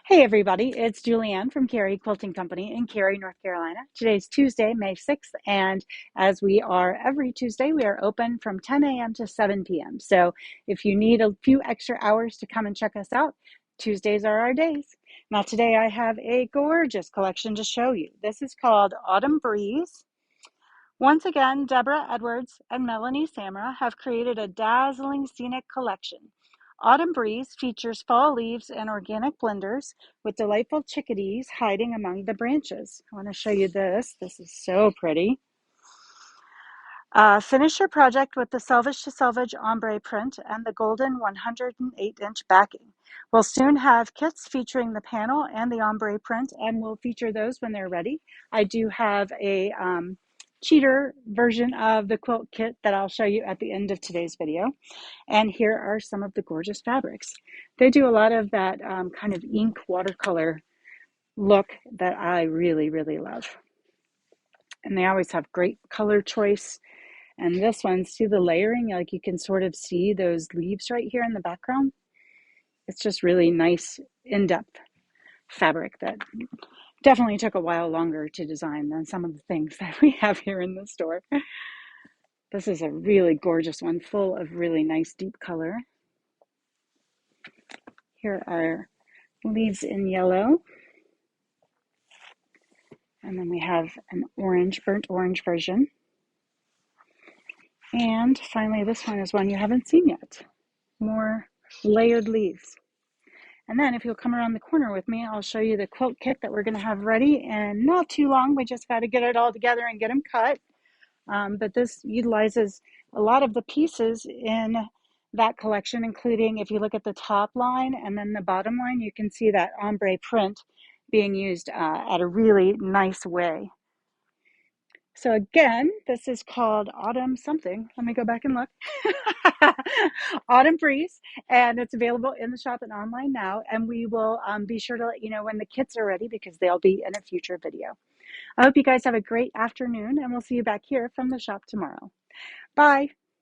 Hey everybody, it's Julianne from Cary Quilting Company in Cary, North Carolina. Today's Tuesday, May 6th, and as we are every Tuesday, we are open from 10 a.m. to 7 p.m. So if you need a few extra hours to come and check us out, Tuesdays are our days. Now today I have a gorgeous collection to show you. This is called Autumn Breeze. Once again, Deborah Edwards and Melanie Samra have created a dazzling scenic collection. Autumn Breeze features fall leaves and organic blenders with delightful chickadees hiding among the branches. I want to show you this. This is so pretty. Finish your project with the Selvage to Selvage ombre print and the golden 108-inch backing. We'll soon have kits featuring the panel and the ombre print, and we'll feature those when they're ready. I do have a cheater version of the quilt kit that I'll show you at the end of today's video. And here are some of the gorgeous fabrics. They do a lot of that kind of ink watercolor look that I really, really love. And they always have great color choice. And this one, see the layering? Like you can sort of see those leaves right here in the background. It's just really nice, in-depth fabric that definitely took a while longer to design than some of the things that we have here in the store. This is a really gorgeous one, full of really nice deep color. Here are leaves in yellow. And then we have an orange, burnt orange version. And finally, this one is one you haven't seen yet. More layered leaves. And then if you'll come around the corner with me, I'll show you the quilt kit that we're going to have ready. And not too long, we just got to get it all together and get them cut. But this utilizes a lot of the pieces in that collection, including if you look at the top line and then the bottom line, you can see that ombre print being used at a really nice way. So again, this is called Autumn something. Let me go back and look. Autumn Breeze, and it's available in the shop and online now. And we will be sure to let you know when the kits are ready because they'll be in a future video. I hope you guys have a great afternoon, and we'll see you back here from the shop tomorrow. Bye.